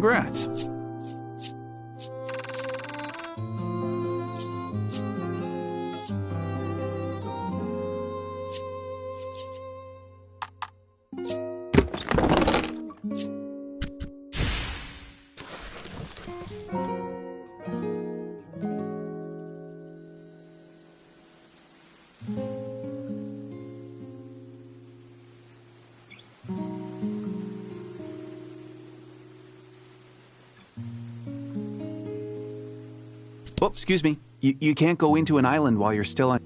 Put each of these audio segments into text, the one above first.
Congrats. Oh, excuse me. You can't go into an island while you're still on...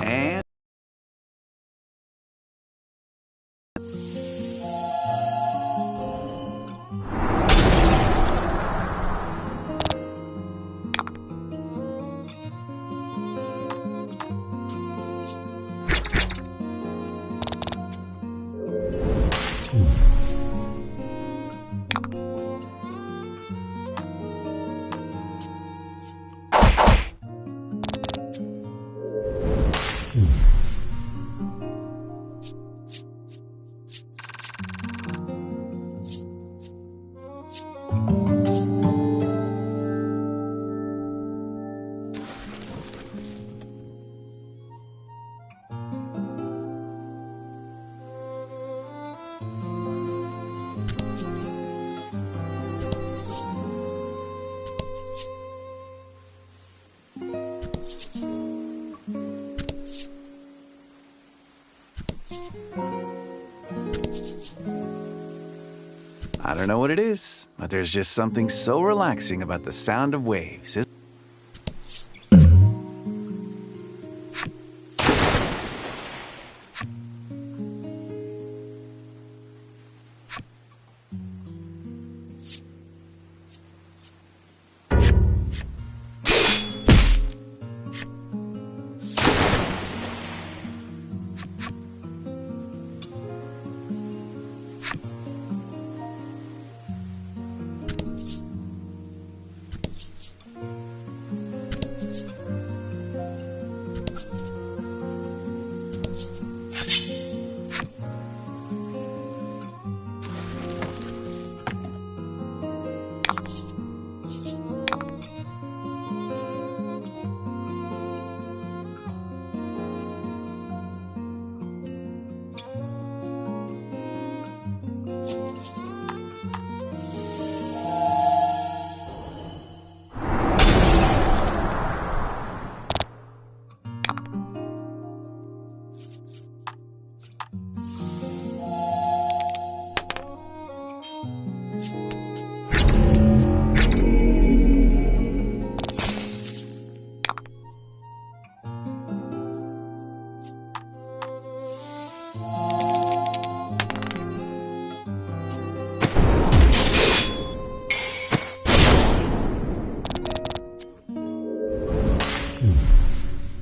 And... I don't know what it is, but there's just something so relaxing about the sound of waves.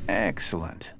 Excellent.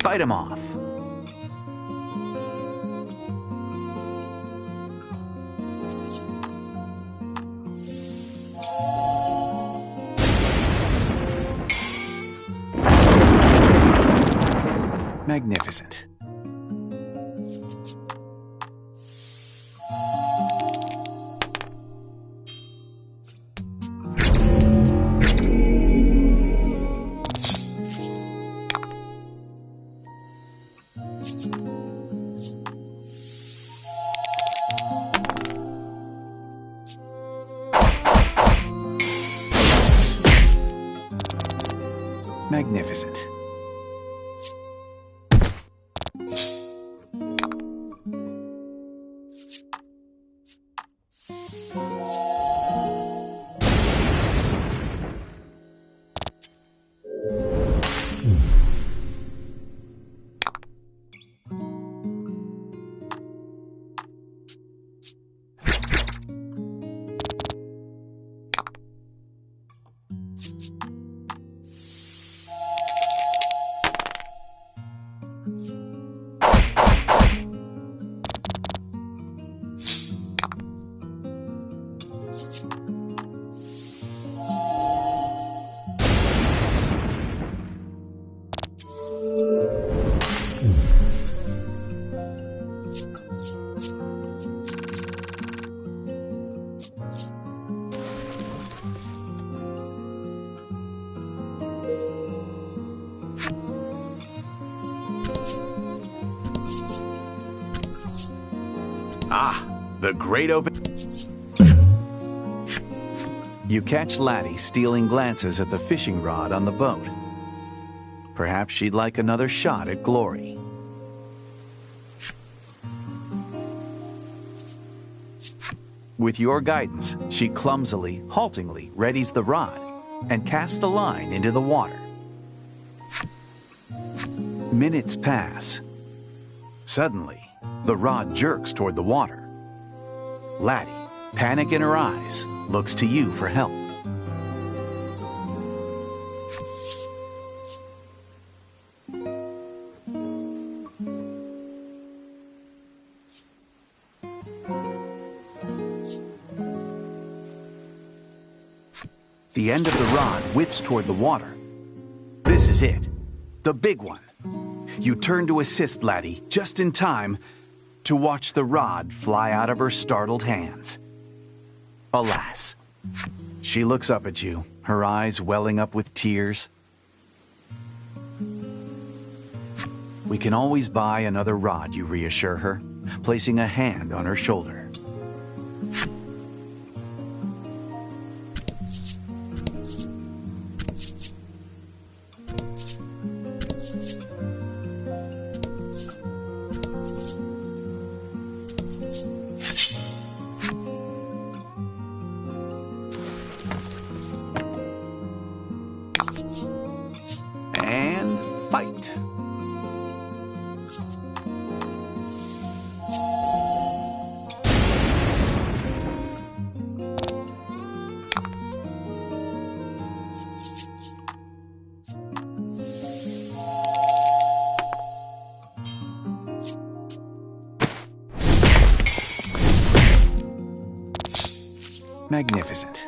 Fight him off. Magnificent. Magnificent. Ah, the great open... You catch Laddie stealing glances at the fishing rod on the boat. Perhaps she'd like another shot at glory. With your guidance, she clumsily, haltingly readies the rod and casts the line into the water. Minutes pass. Suddenly, the rod jerks toward the water. Laddie, panic in her eyes, looks to you for help. The end of the rod whips toward the water. This is it, the big one. You turn to assist Laddie just in time to watch the rod fly out of her startled hands. Alas, she looks up at you, her eyes welling up with tears. We can always buy another rod, you reassure her, placing a hand on her shoulder. And fight. Magnificent.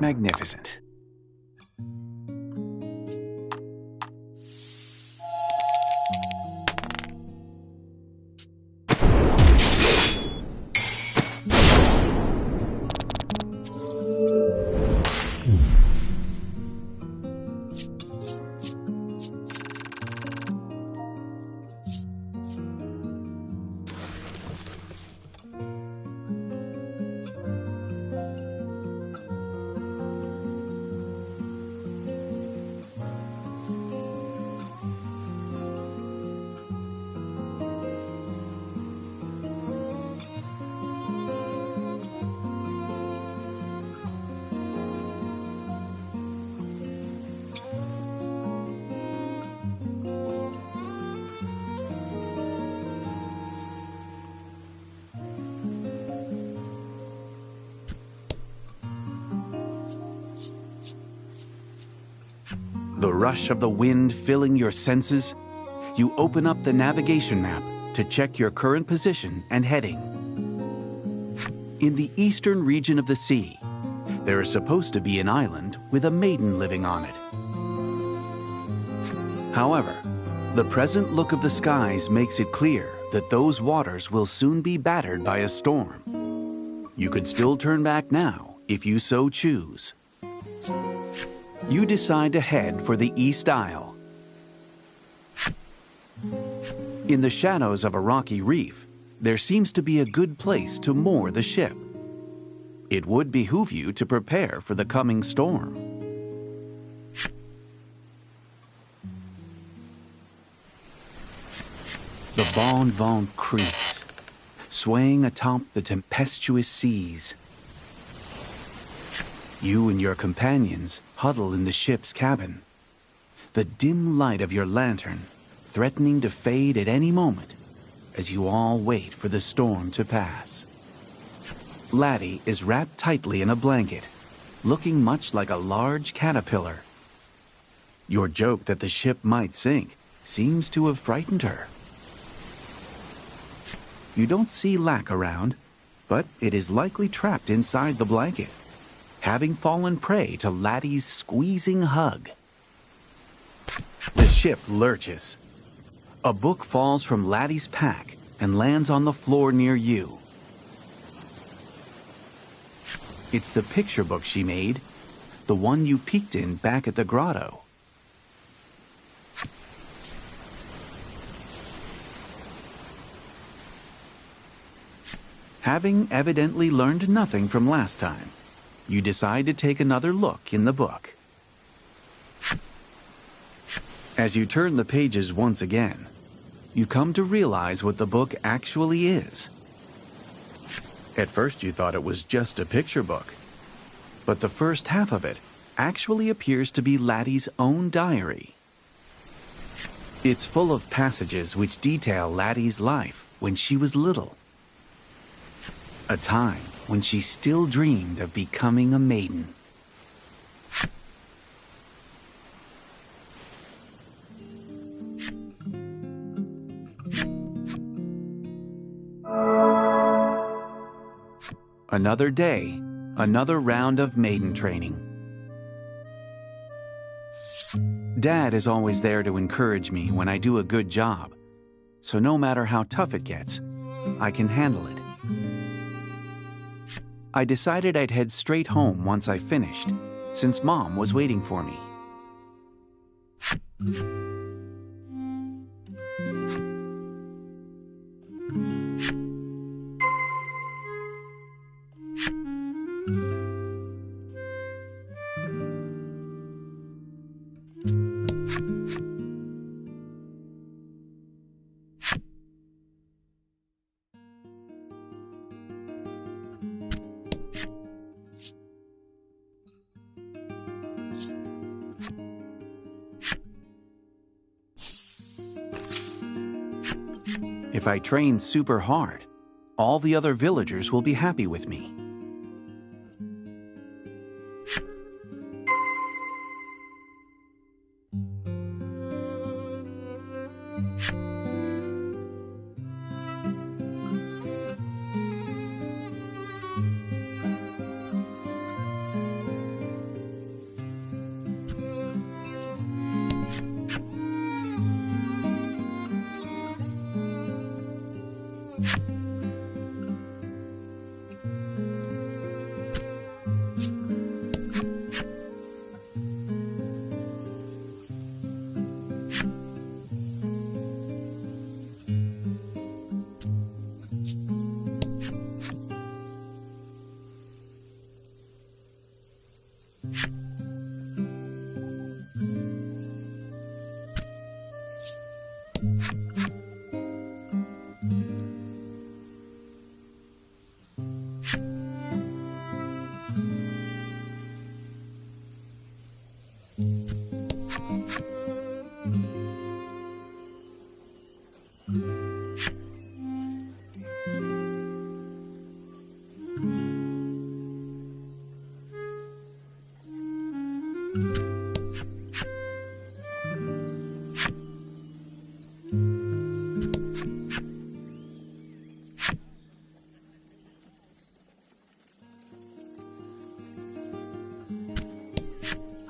Magnificent. The rush of the wind filling your senses, you open up the navigation map to check your current position and heading. In the eastern region of the sea, there is supposed to be an island with a maiden living on it. However, the present look of the skies makes it clear that those waters will soon be battered by a storm. You could still turn back now if you so choose. You decide to head for the East Isle. In the shadows of a rocky reef, there seems to be a good place to moor the ship. It would behoove you to prepare for the coming storm. The Bon Vent creaks, swaying atop the tempestuous seas. You and your companions huddle in the ship's cabin, the dim light of your lantern threatening to fade at any moment as you all wait for the storm to pass. Laddie is wrapped tightly in a blanket, looking much like a large caterpillar. Your joke that the ship might sink seems to have frightened her. You don't see Lack around, but it is likely trapped inside the blanket, having fallen prey to Laddie's squeezing hug. The ship lurches. A book falls from Laddie's pack and lands on the floor near you. It's the picture book she made, the one you peeked in back at the grotto. Having evidently learned nothing from last time, you decide to take another look in the book. As you turn the pages once again, you come to realize what the book actually is. At first you thought it was just a picture book, but the first half of it actually appears to be Laddie's own diary. It's full of passages which detail Laddie's life when she was little. A time when she still dreamed of becoming a maiden. Another day, another round of maiden training. Dad is always there to encourage me when I do a good job, so no matter how tough it gets, I can handle it. I decided I'd head straight home once I finished, since Mom was waiting for me. If I train super hard, all the other villagers will be happy with me.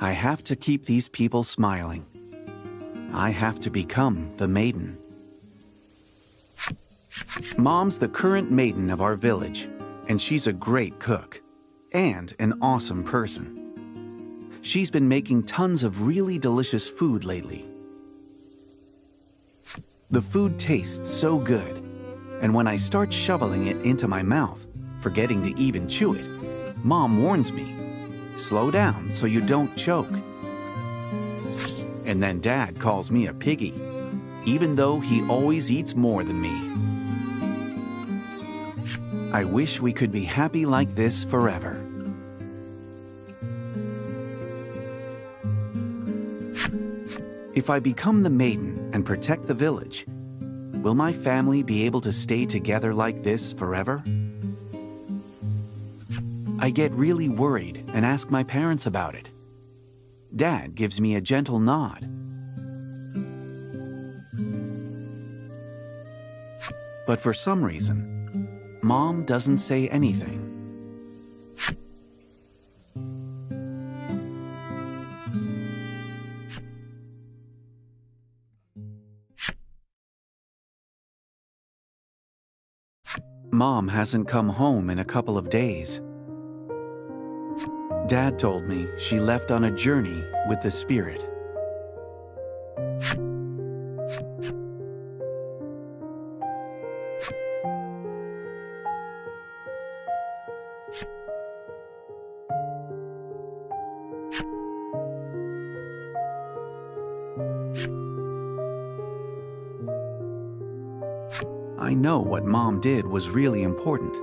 I have to keep these people smiling. I have to become the maiden. Mom's the current maiden of our village, and she's a great cook and an awesome person. She's been making tons of really delicious food lately. The food tastes so good, and when I start shoveling it into my mouth, forgetting to even chew it, Mom warns me, "Slow down so you don't choke." And then Dad calls me a piggy, even though he always eats more than me. I wish we could be happy like this forever. If I become the maiden and protect the village, will my family be able to stay together like this forever? I get really worried and ask my parents about it. Dad gives me a gentle nod. But for some reason, Mom doesn't say anything. Mom hasn't come home in a couple of days. Dad told me she left on a journey with the spirit. I know what Mom did was really important,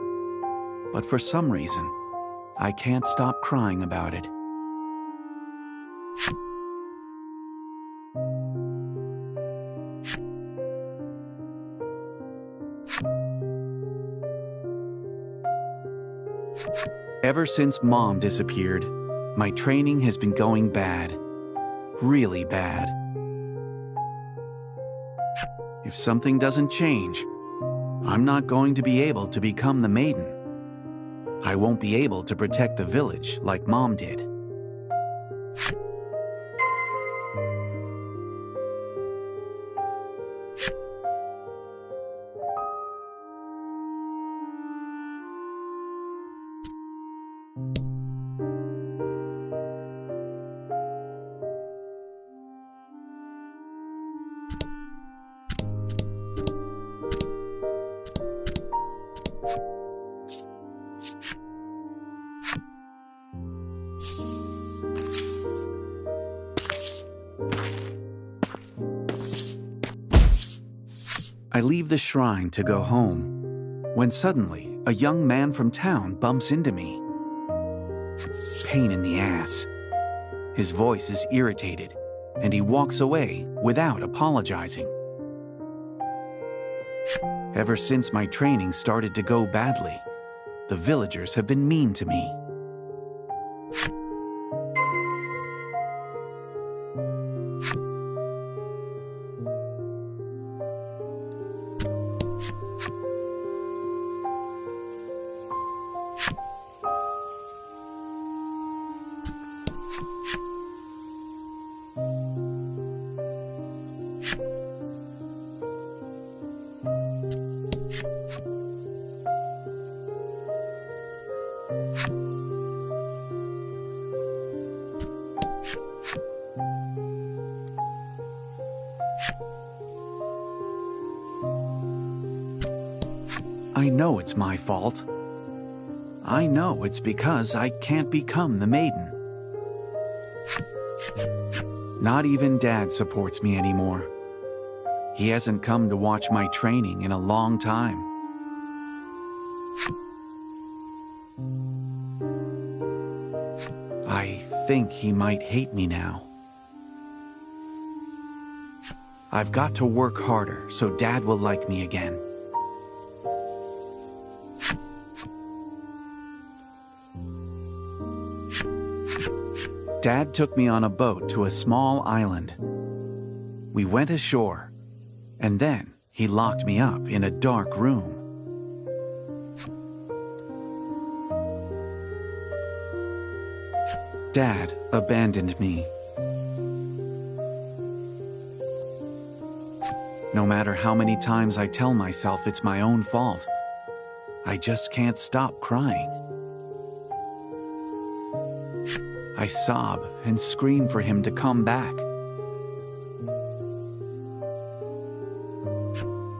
but for some reason, I can't stop crying about it. Ever since Mom disappeared, my training has been going bad, really bad. If something doesn't change, I'm not going to be able to become the maiden. I won't be able to protect the village like Mom did. I leave the shrine to go home, when suddenly a young man from town bumps into me. Pain in the ass. His voice is irritated, and he walks away without apologizing. Ever since my training started to go badly, the villagers have been mean to me. I know it's my fault. I know it's because I can't become the maiden. Not even Dad supports me anymore. He hasn't come to watch my training in a long time. I think he might hate me now. I've got to work harder so Dad will like me again. Dad took me on a boat to a small island. We went ashore, and then he locked me up in a dark room. Dad abandoned me. No matter how many times I tell myself it's my own fault, I just can't stop crying. I sob and scream for him to come back.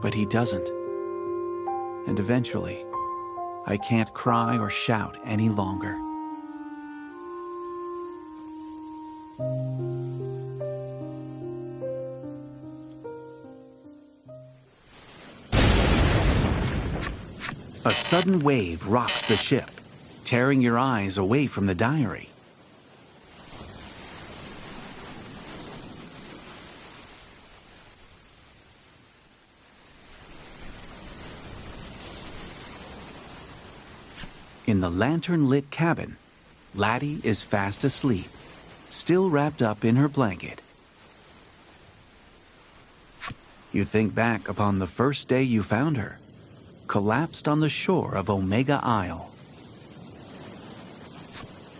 But he doesn't. And eventually, I can't cry or shout any longer. A sudden wave rocks the ship, tearing your eyes away from the diary. In the lantern-lit cabin, Laddie is fast asleep, still wrapped up in her blanket. You think back upon the first day you found her, collapsed on the shore of Omega Isle.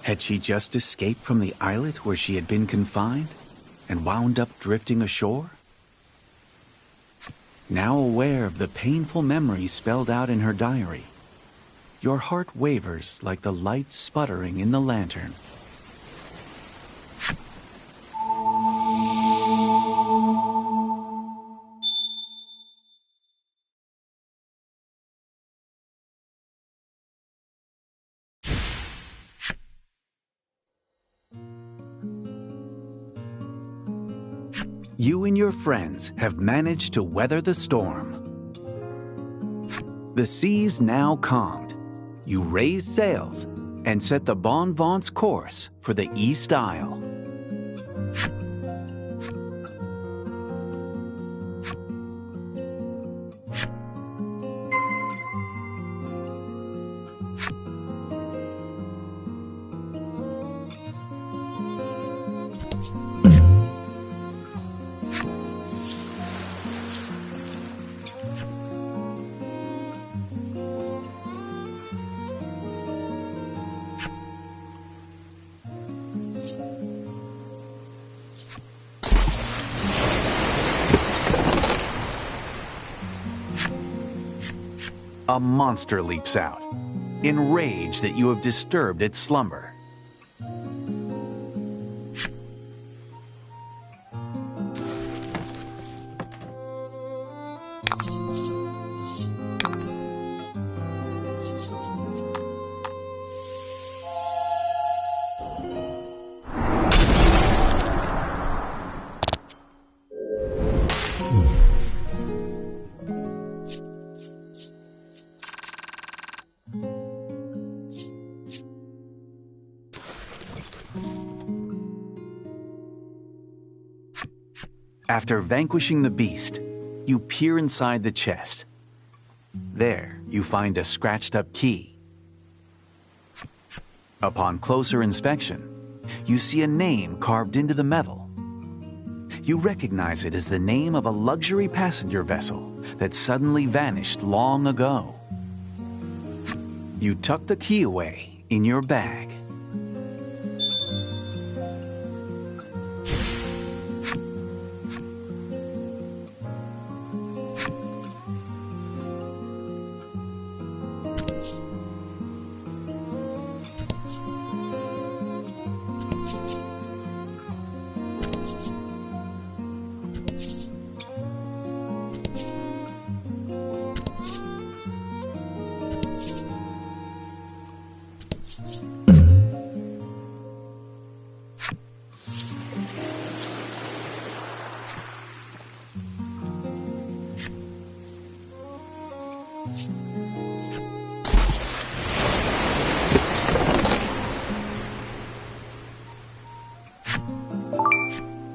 Had she just escaped from the islet where she had been confined and wound up drifting ashore? Now aware of the painful memories spelled out in her diary, your heart wavers like the light sputtering in the lantern. You and your friends have managed to weather the storm. The sea's now calmed. You raise sails and set the Bon Vent's course for the East Isle. A monster leaps out, enraged that you have disturbed its slumber. After vanquishing the beast, you peer inside the chest. There, you find a scratched-up key. Upon closer inspection, you see a name carved into the metal. You recognize it as the name of a luxury passenger vessel that suddenly vanished long ago. You tuck the key away in your bag.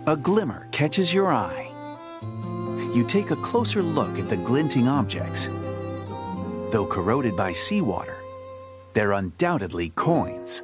A glimmer catches your eye. You take a closer look at the glinting objects. Though corroded by seawater, they're undoubtedly coins.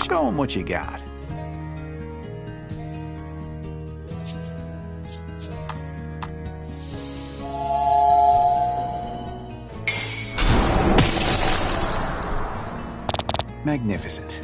Show 'em what you got. Magnificent.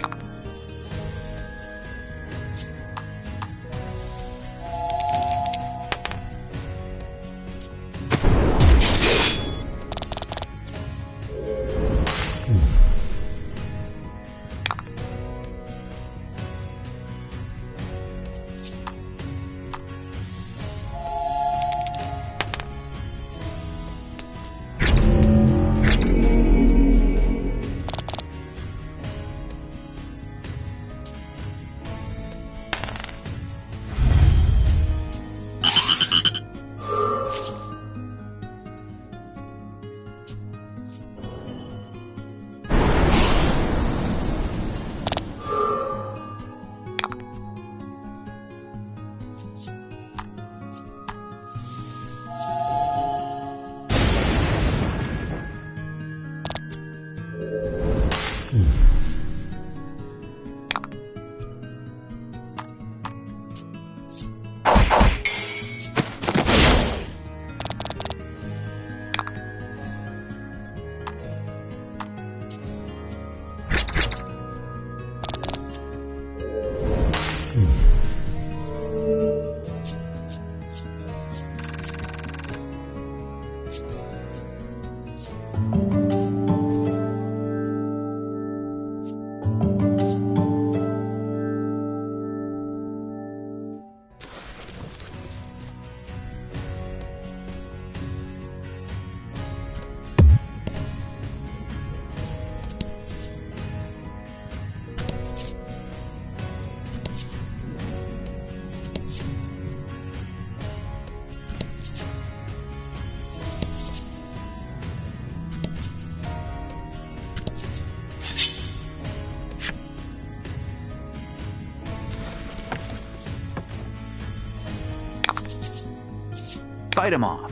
Fight him off.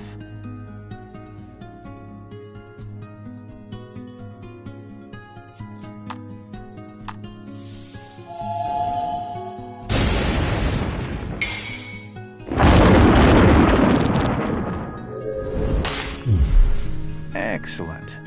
Excellent.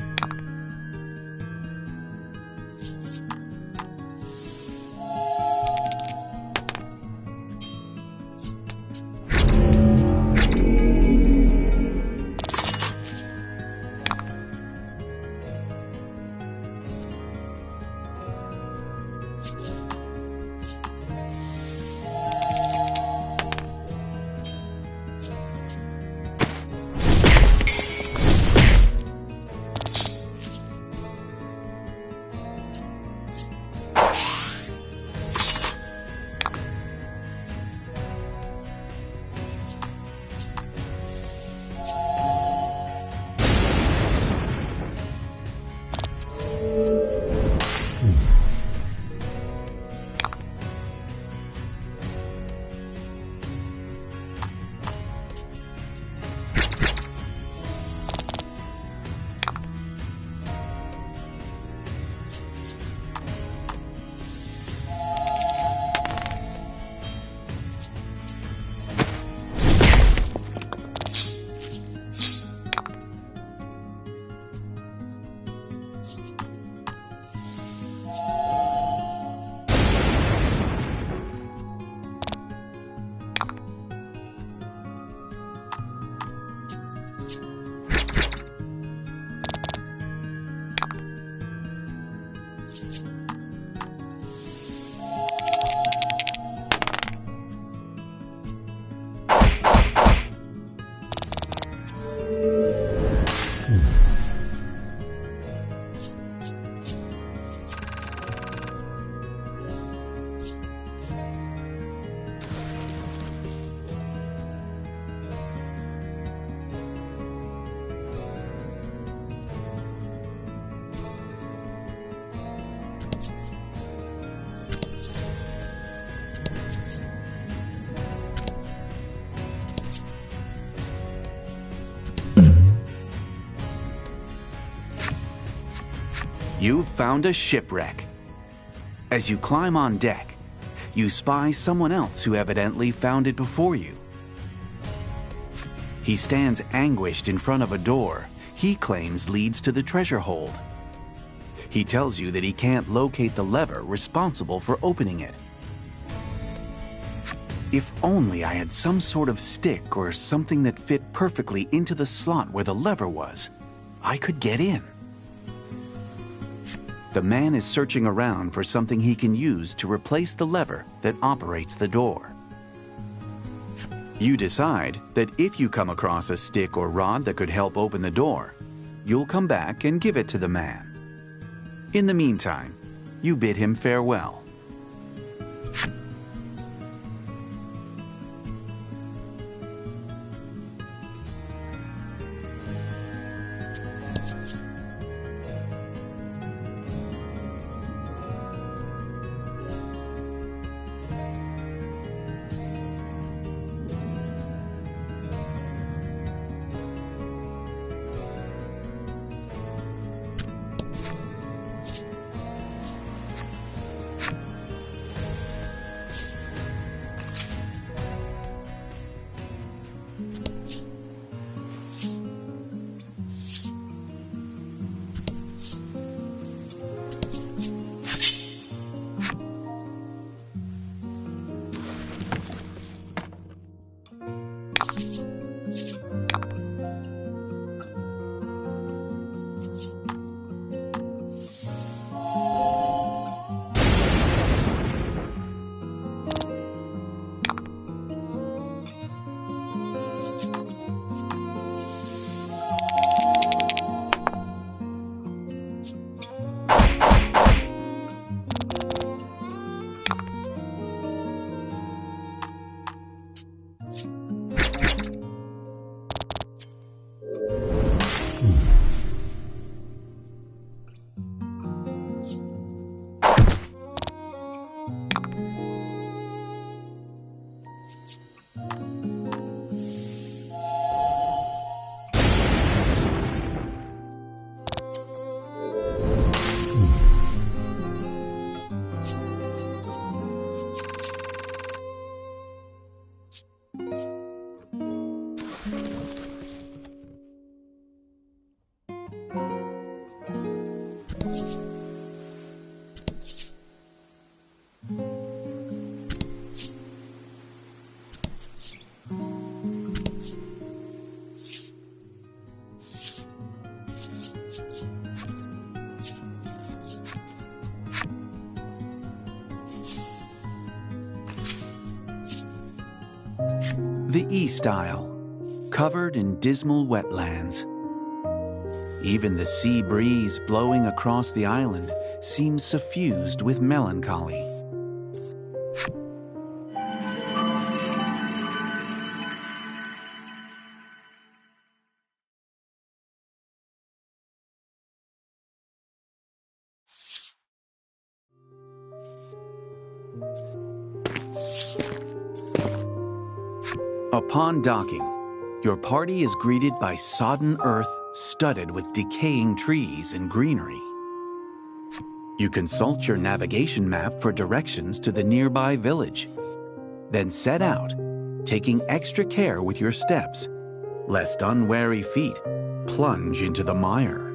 You've found a shipwreck. As you climb on deck, you spy someone else who evidently found it before you. He stands anguished in front of a door he claims leads to the treasure hold. He tells you that he can't locate the lever responsible for opening it. If only I had some sort of stick or something that fit perfectly into the slot where the lever was, I could get in. The man is searching around for something he can use to replace the lever that operates the door. You decide that if you come across a stick or rod that could help open the door, you'll come back and give it to the man. In the meantime, you bid him farewell. The East Isle, covered in dismal wetlands. Even the sea breeze blowing across the island seems suffused with melancholy. Upon docking, your party is greeted by sodden earth studded with decaying trees and greenery. You consult your navigation map for directions to the nearby village, then set out, taking extra care with your steps, lest unwary feet plunge into the mire.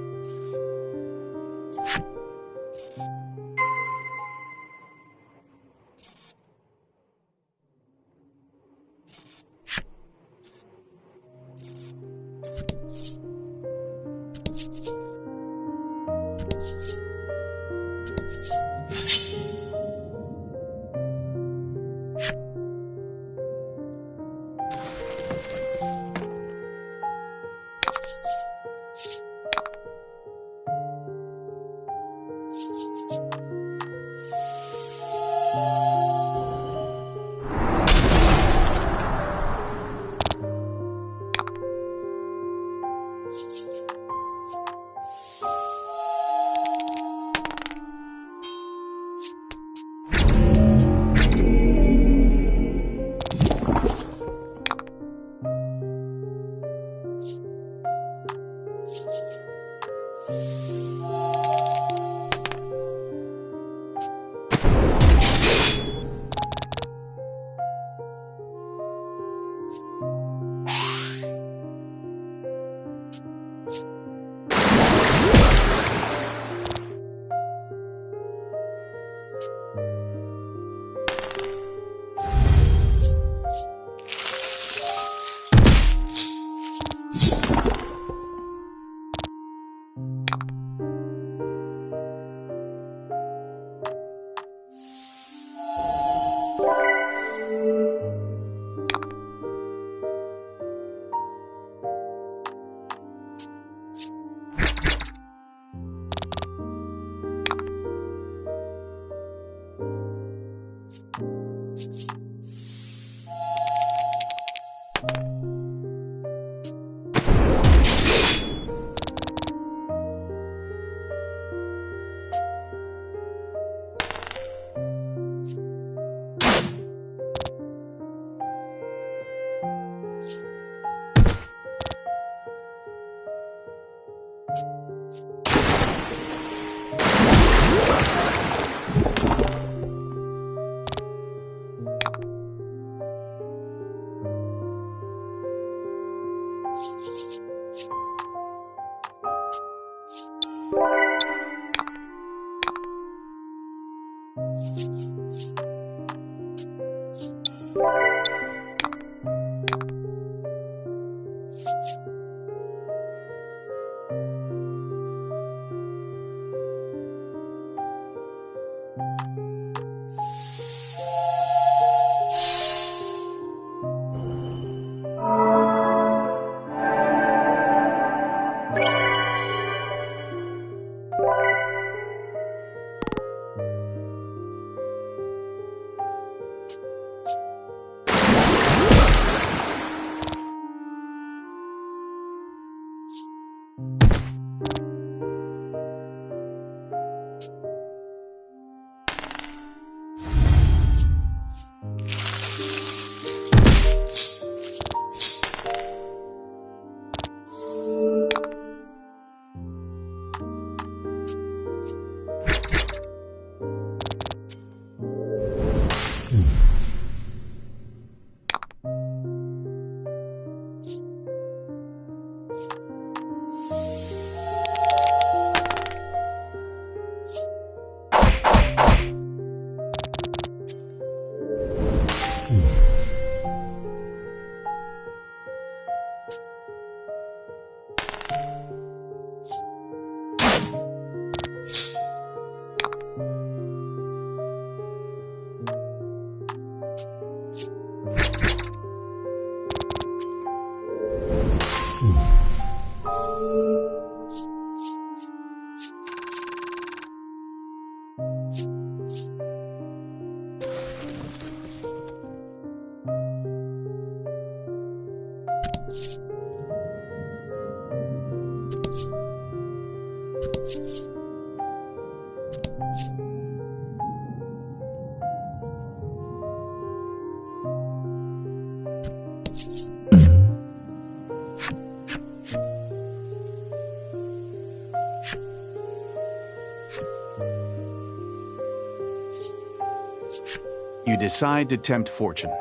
You decide to tempt fortune.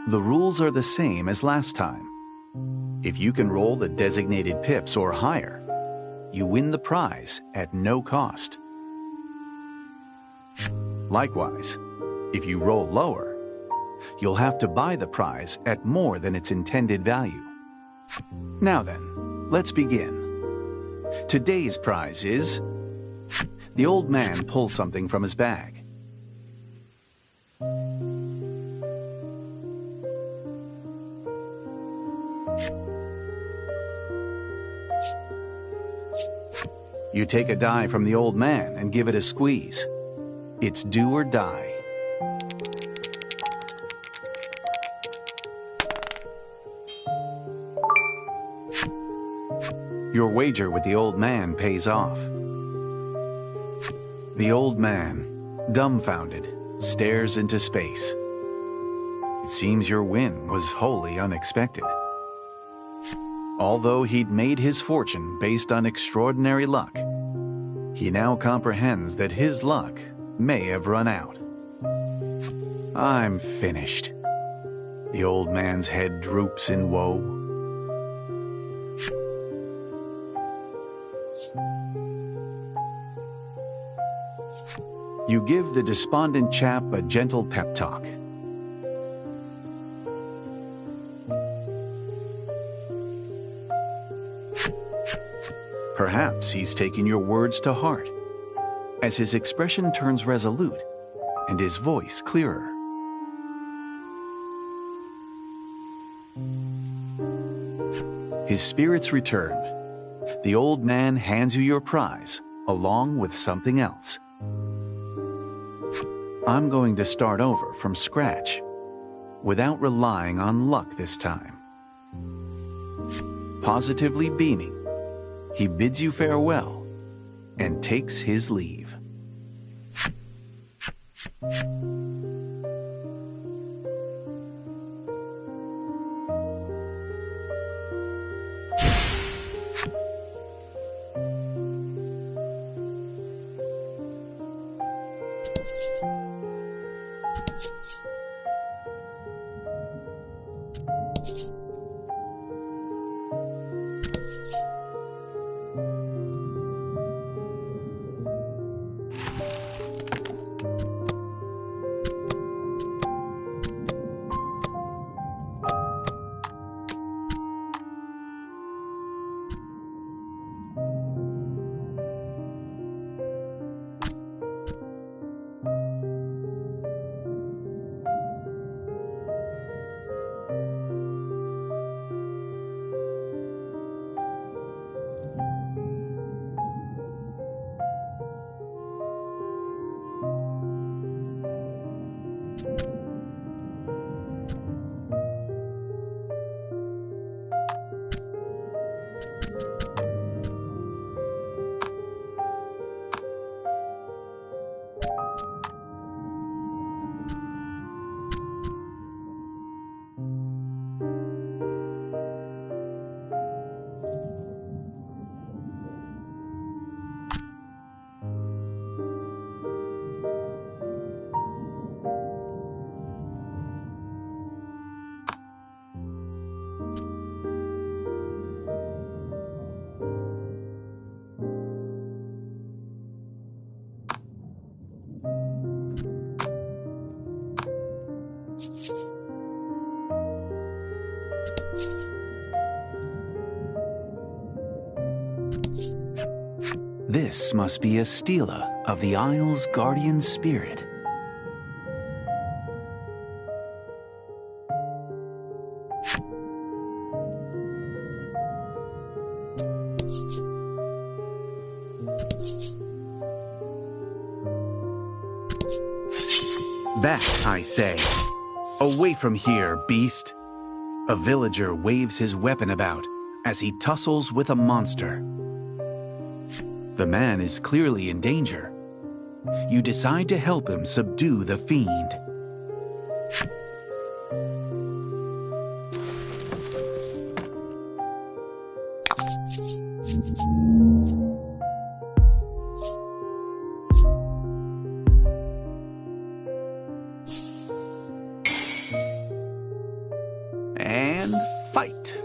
The rules are the same as last time. If you can roll the designated pips or higher, you win the prize at no cost. Likewise, if you roll lower, you'll have to buy the prize at more than its intended value. Now then, let's begin. Today's prize is... The old man pulls something from his bag. You take a die from the old man and give it a squeeze. It's do or die. Your wager with the old man pays off. The old man, dumbfounded, stares into space. It seems your win was wholly unexpected. Although he'd made his fortune based on extraordinary luck, he now comprehends that his luck may have run out. I'm finished. The old man's head droops in woe. You give the despondent chap a gentle pep talk. Perhaps he's taken your words to heart, as his expression turns resolute and his voice clearer. His spirits returned. The old man hands you your prize, along with something else. I'm going to start over from scratch, without relying on luck this time. Positively beaming, he bids you farewell and takes his leave. This must be a stela of the Isle's guardian spirit. Back, I say. Away from here, beast. A villager waves his weapon about as he tussles with a monster. The man is clearly in danger. You decide to help him subdue the fiend. And fight.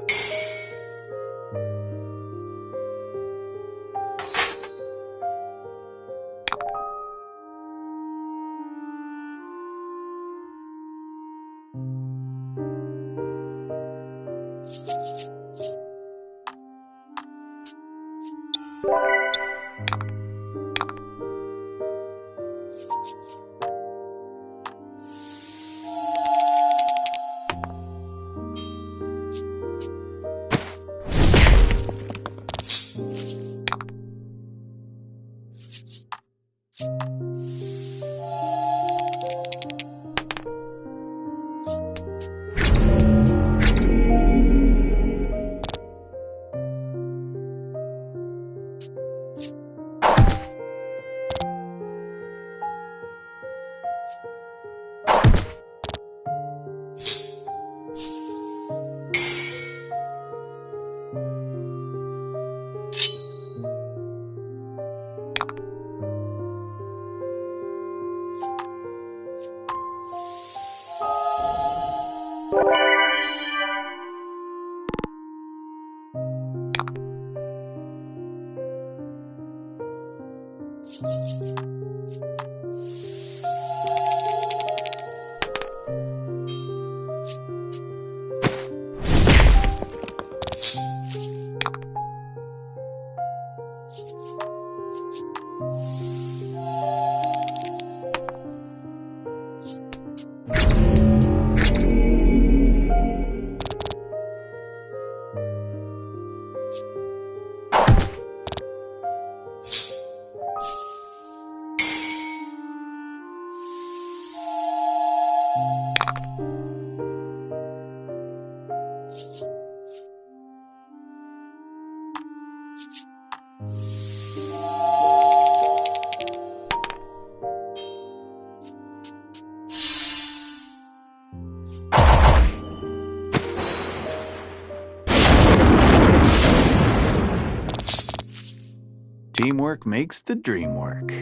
Teamwork makes the dream work.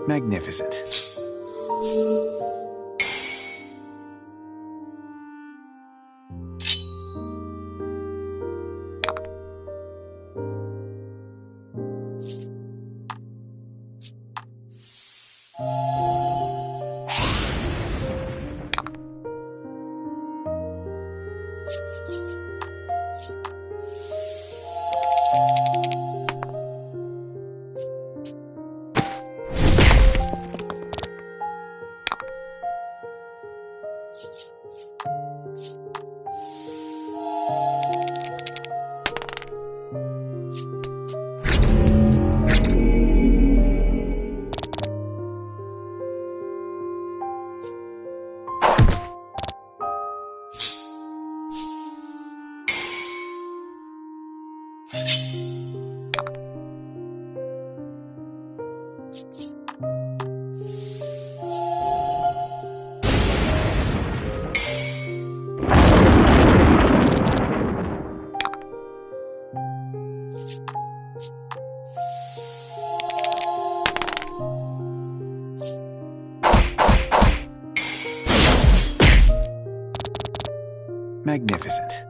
Magnificent. Magnificent.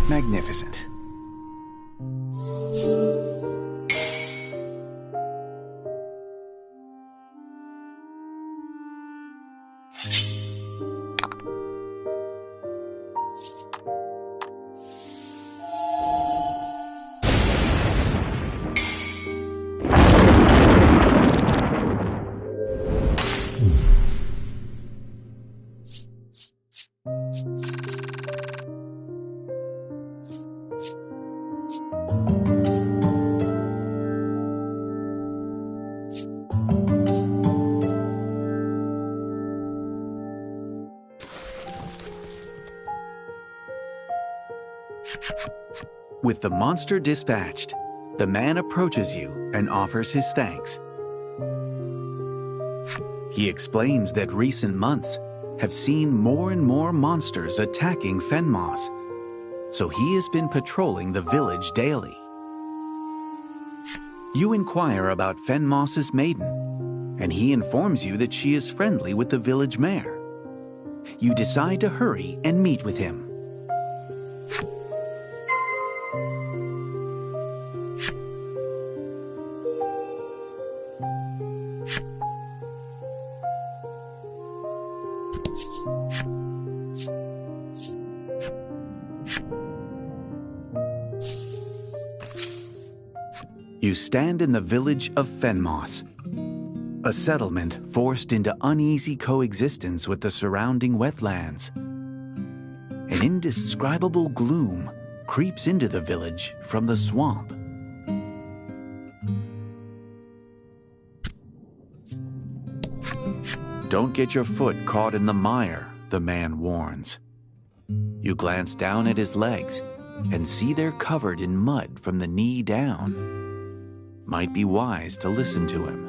Magnificent. With the monster dispatched, the man approaches you and offers his thanks. He explains that recent months have seen more and more monsters attacking Fenmoss, so he has been patrolling the village daily. You inquire about Fenmoss's Maiden, and he informs you that she is friendly with the village mayor. You decide to hurry and meet with him. You stand in the village of Fenmoss, a settlement forced into uneasy coexistence with the surrounding wetlands. An indescribable gloom creeps into the village from the swamp. Don't get your foot caught in the mire, the man warns. You glance down at his legs and see they're covered in mud from the knee down. Might be wise to listen to him.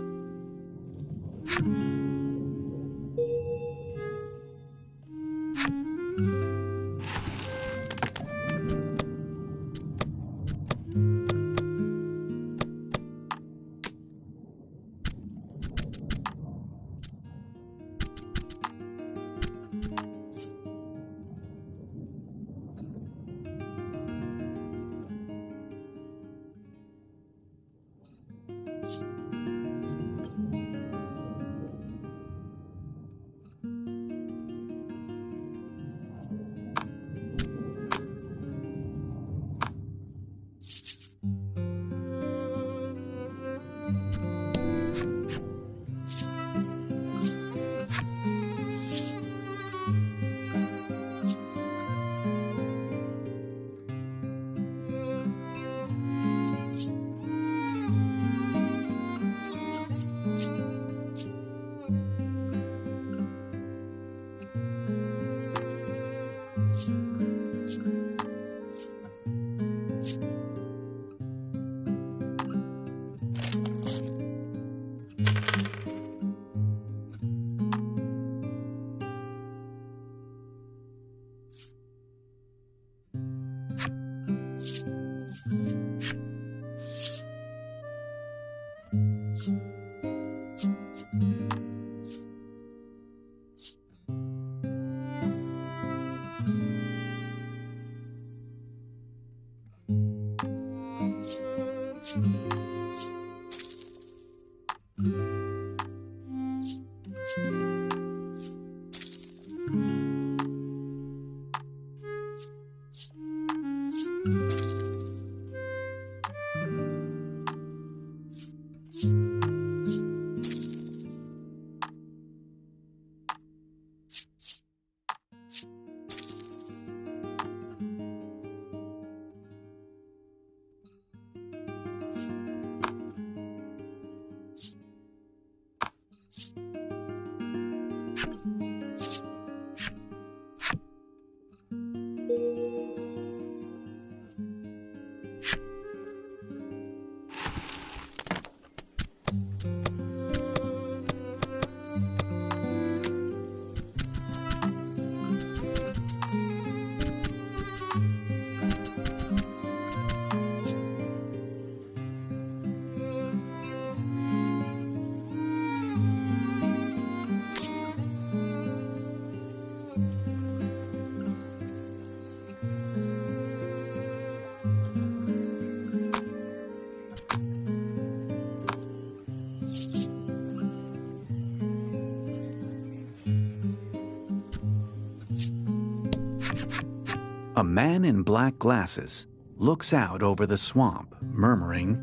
A man in black glasses looks out over the swamp, murmuring,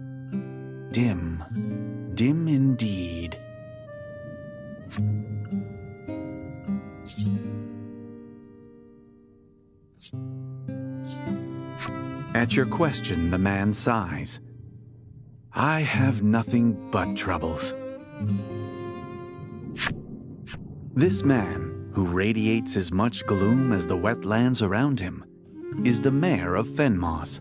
"Dim, dim indeed." At your question, the man sighs. "I have nothing but troubles." This man, who radiates as much gloom as the wetlands around him, is the mayor of Fenmoss.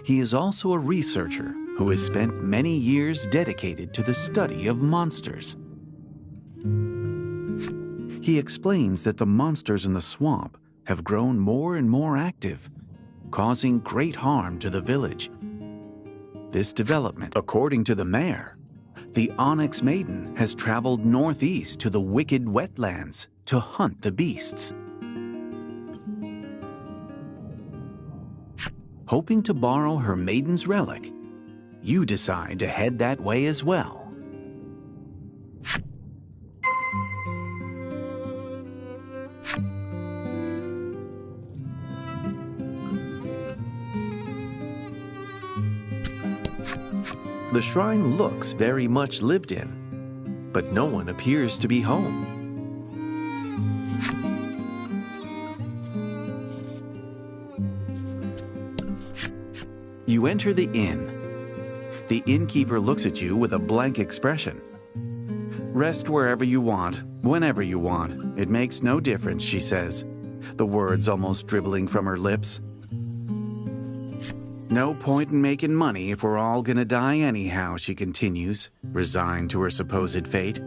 He is also a researcher who has spent many years dedicated to the study of monsters. He explains that the monsters in the swamp have grown more and more active, causing great harm to the village. This development, according to the mayor, the Onyx Maiden has traveled northeast to the wicked wetlands to hunt the beasts. Hoping to borrow her maiden's relic, you decide to head that way as well. The shrine looks very much lived in, but no one appears to be home. You enter the inn. The innkeeper looks at you with a blank expression. "Rest wherever you want, whenever you want. It makes no difference," she says. the words almost dribbling from her lips. No point in making money if we're all gonna die anyhow, she continues, resigned to her supposed fate.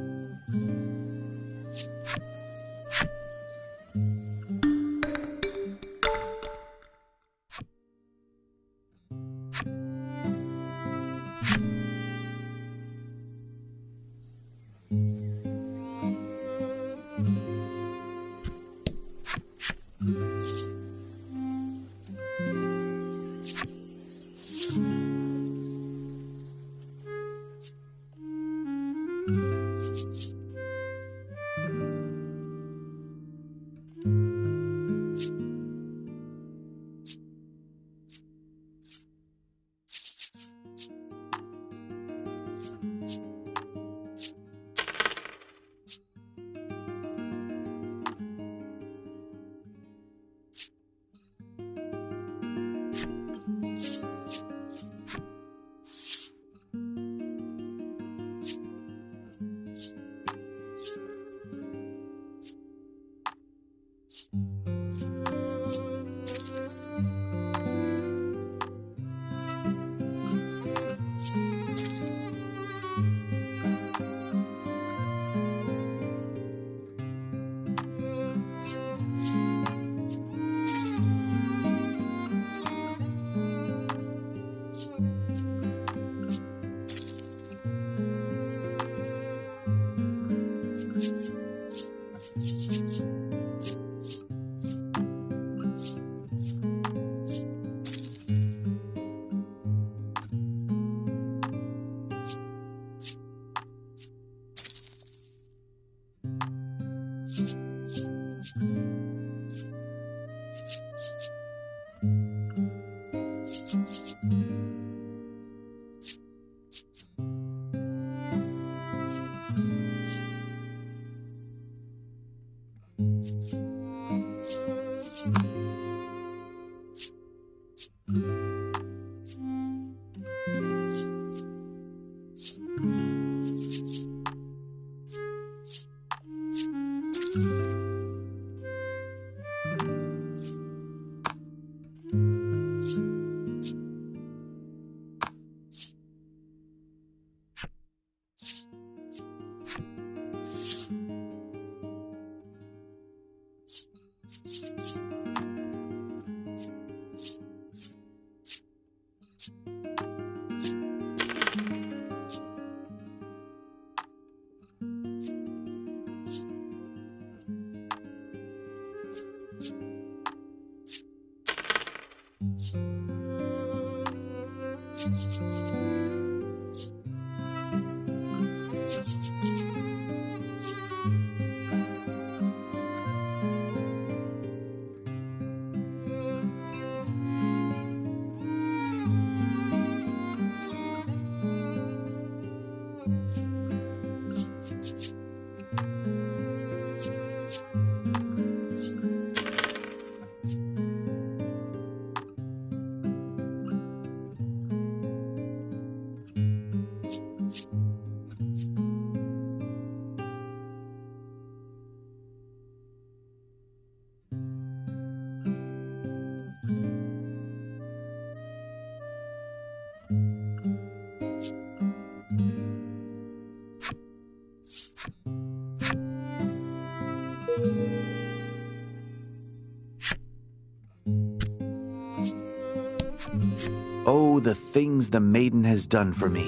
Oh, the things the maiden has done for me.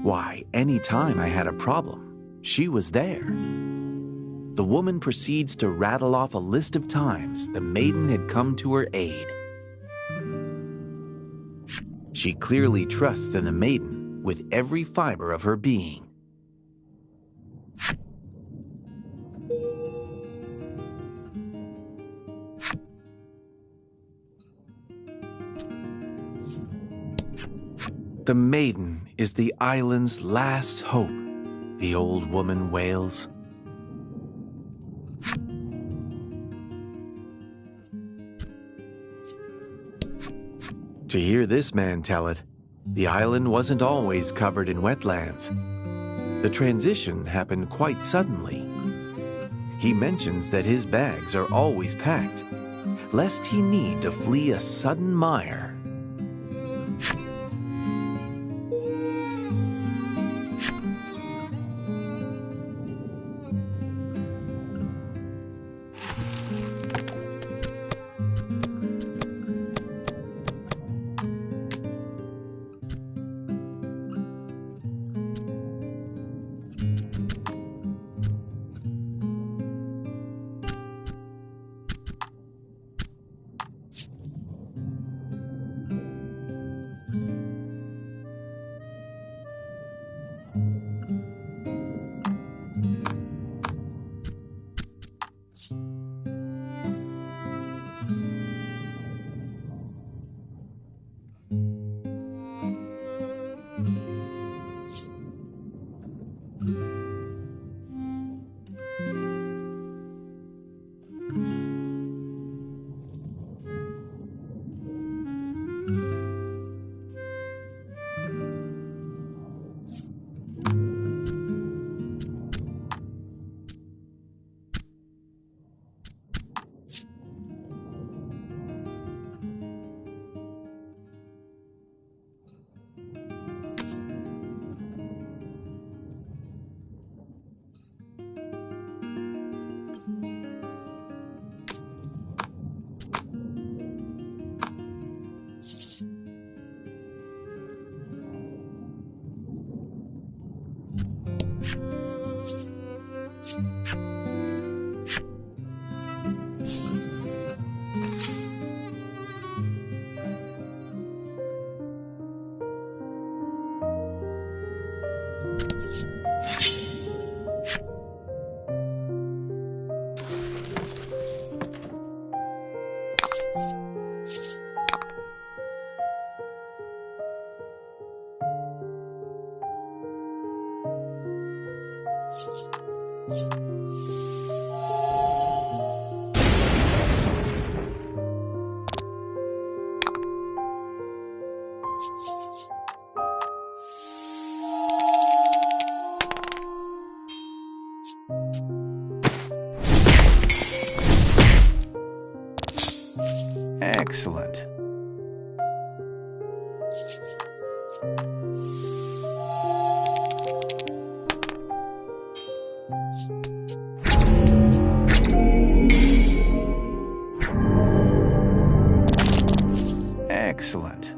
Why, any time I had a problem, she was there. The woman proceeds to rattle off a list of times the maiden had come to her aid. She clearly trusts in the maiden with every fiber of her being. The maiden is the island's last hope, the old woman wails. To hear this man tell it, the island wasn't always covered in wetlands. The transition happened quite suddenly. He mentions that his bags are always packed, lest he need to flee a sudden mire. Excellent. Excellent.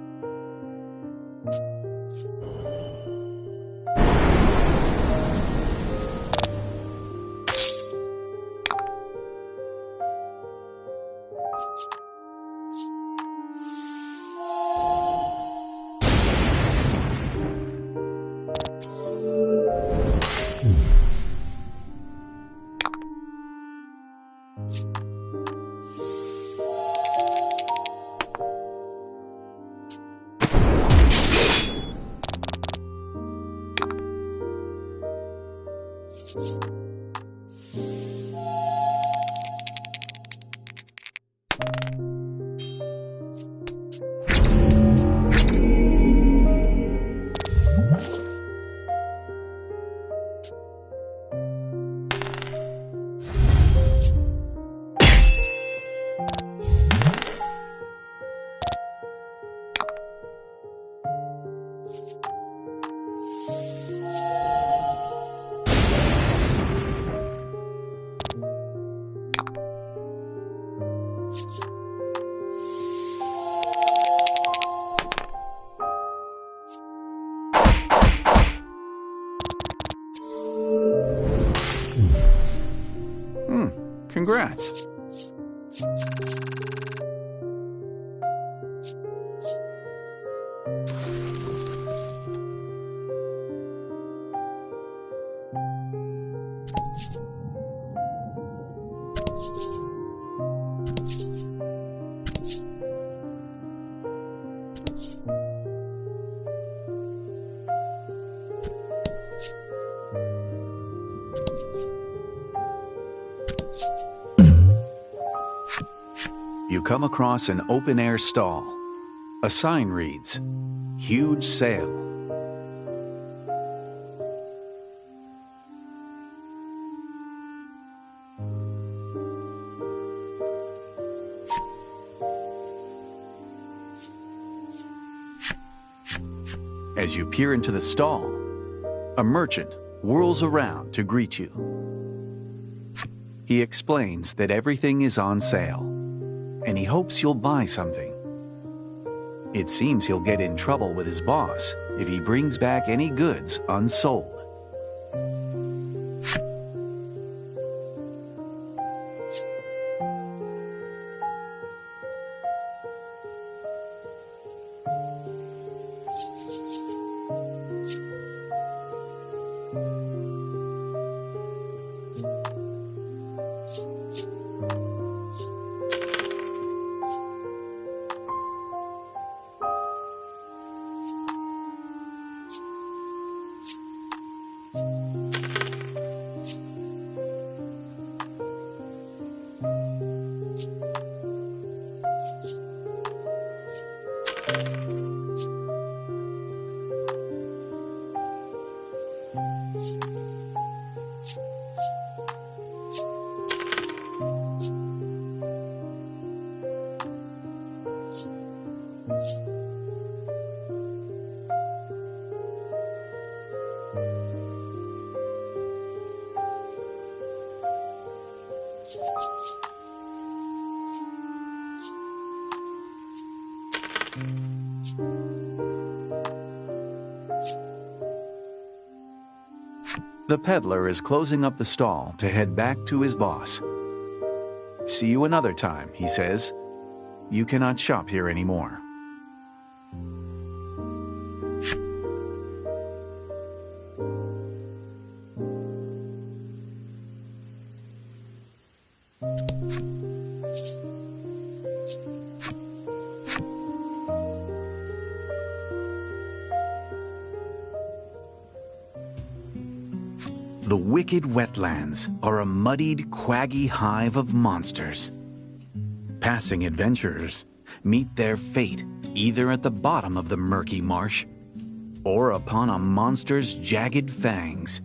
Congrats. You come across an open-air stall. A sign reads, "Huge sale." As you peer into the stall, a merchant whirls around to greet you. He explains that everything is on sale, and he hopes you'll buy something. It seems he'll get in trouble with his boss if he brings back any goods unsold. The peddler is closing up the stall to head back to his boss. "See you another time," he says. "You cannot shop here anymore." The wicked wetlands are a muddied, quaggy hive of monsters. Passing adventurers meet their fate either at the bottom of the murky marsh or upon a monster's jagged fangs.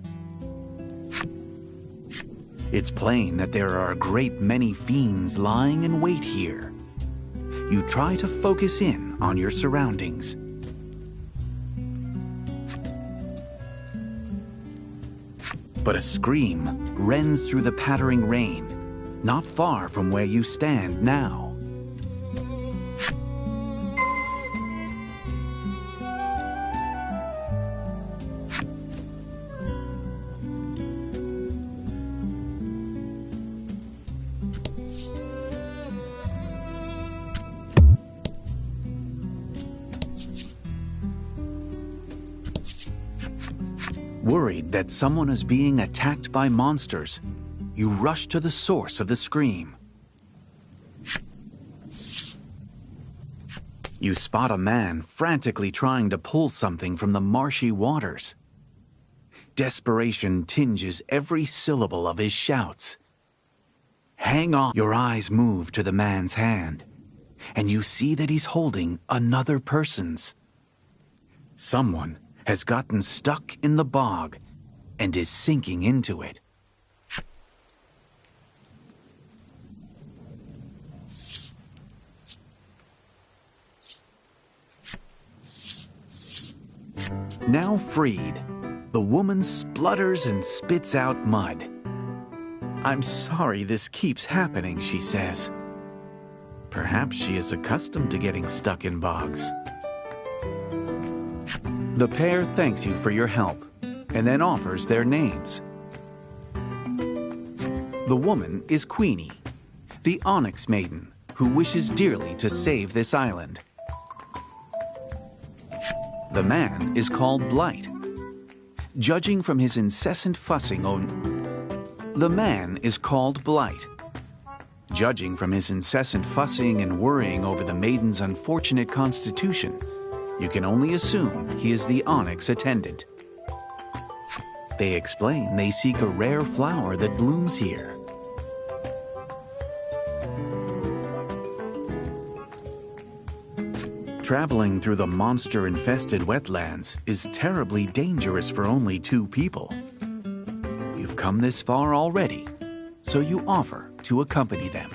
It's plain that there are a great many fiends lying in wait here. You try to focus in on your surroundings. But a scream rends through the pattering rain, not far from where you stand now. Worried that someone is being attacked by monsters, you rush to the source of the scream. You spot a man frantically trying to pull something from the marshy waters. Desperation tinges every syllable of his shouts. Hang on! Your eyes move to the man's hand, and you see that he's holding another person's. Someone has gotten stuck in the bog and is sinking into it. Now freed, the woman splutters and spits out mud. "I'm sorry this keeps happening," she says. Perhaps she is accustomed to getting stuck in bogs. The pair thanks you for your help and then offers their names. The woman is Queenie, the Onyx Maiden, who wishes dearly to save this island. The man is called Blight. Judging from his incessant fussing The man is called Blight. Judging from his incessant fussing and worrying over the Maiden's unfortunate constitution, you can only assume he is the Onyx attendant. They explain they seek a rare flower that blooms here. Traveling through the monster-infested wetlands is terribly dangerous for only two people. You've come this far already, so you offer to accompany them.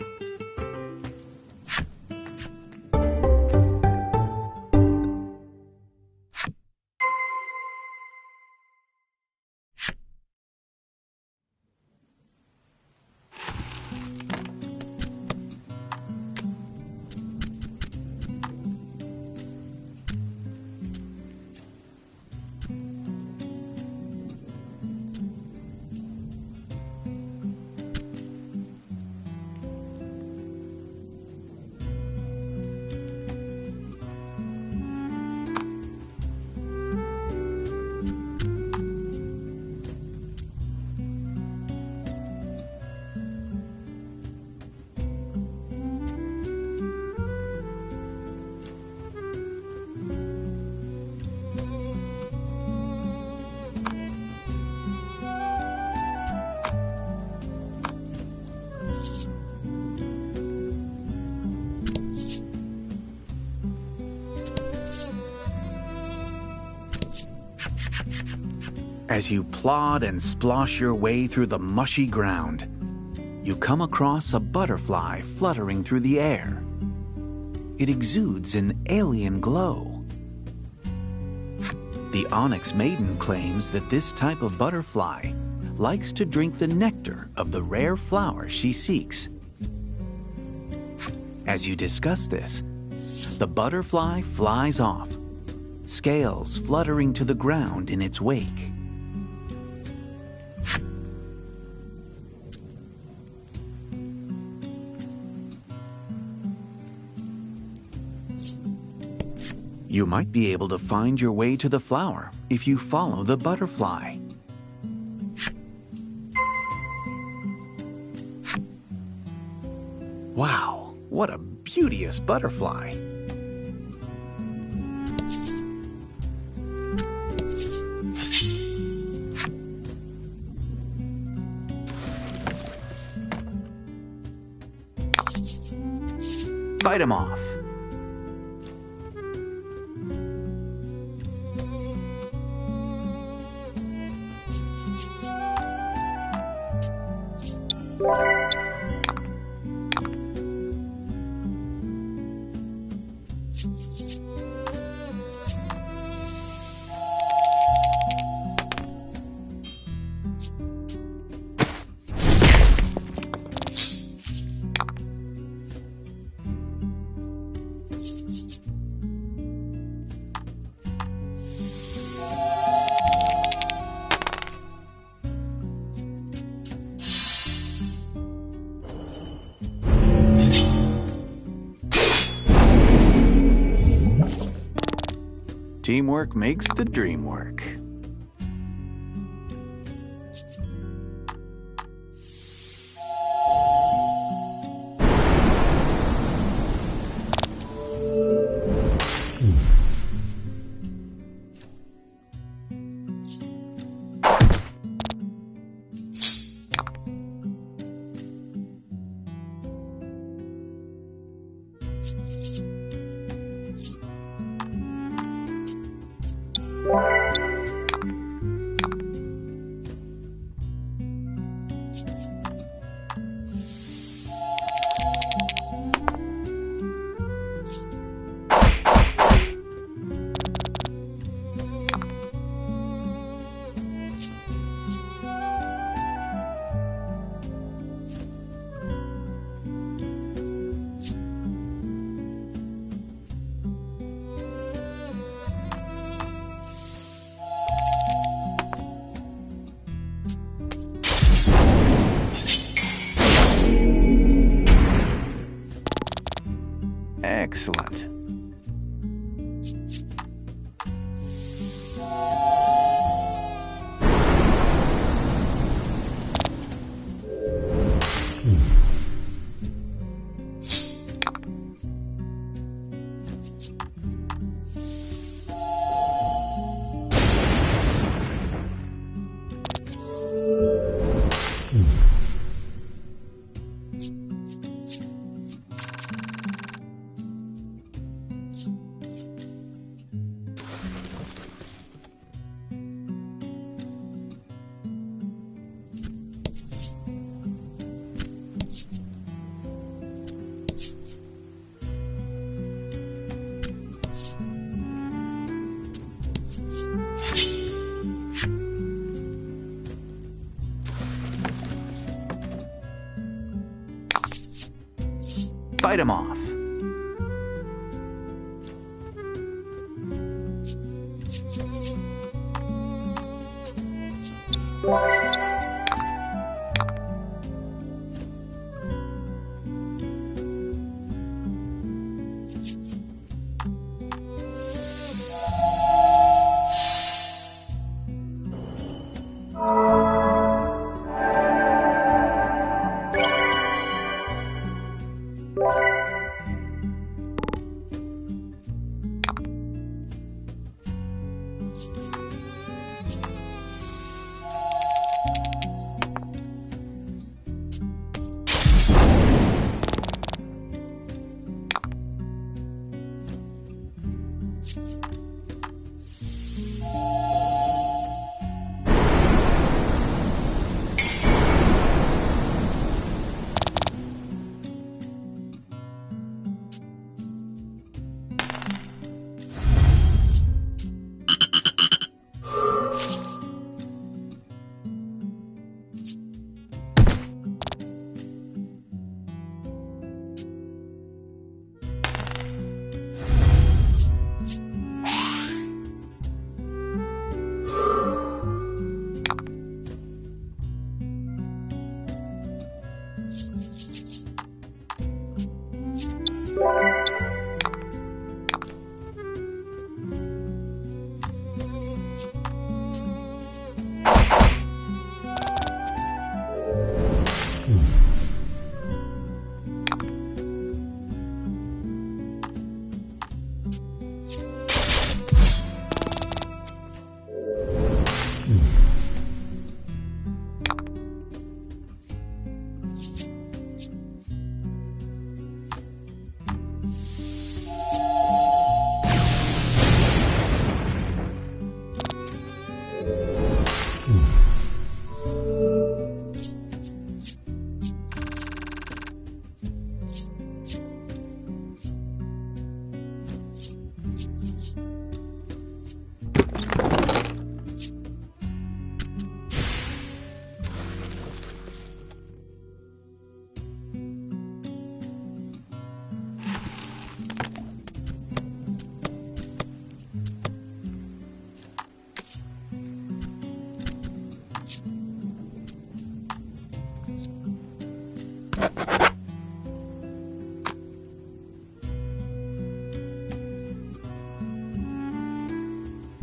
As you plod and splosh your way through the mushy ground, you come across a butterfly fluttering through the air. It exudes an alien glow. The onyx maiden claims that this type of butterfly likes to drink the nectar of the rare flower she seeks. As you discuss this, the butterfly flies off, scales fluttering to the ground in its wake. You might be able to find your way to the flower if you follow the butterfly. Wow, what a beauteous butterfly! Fight him off. Teamwork makes the dream work. Excellent. Fight him off.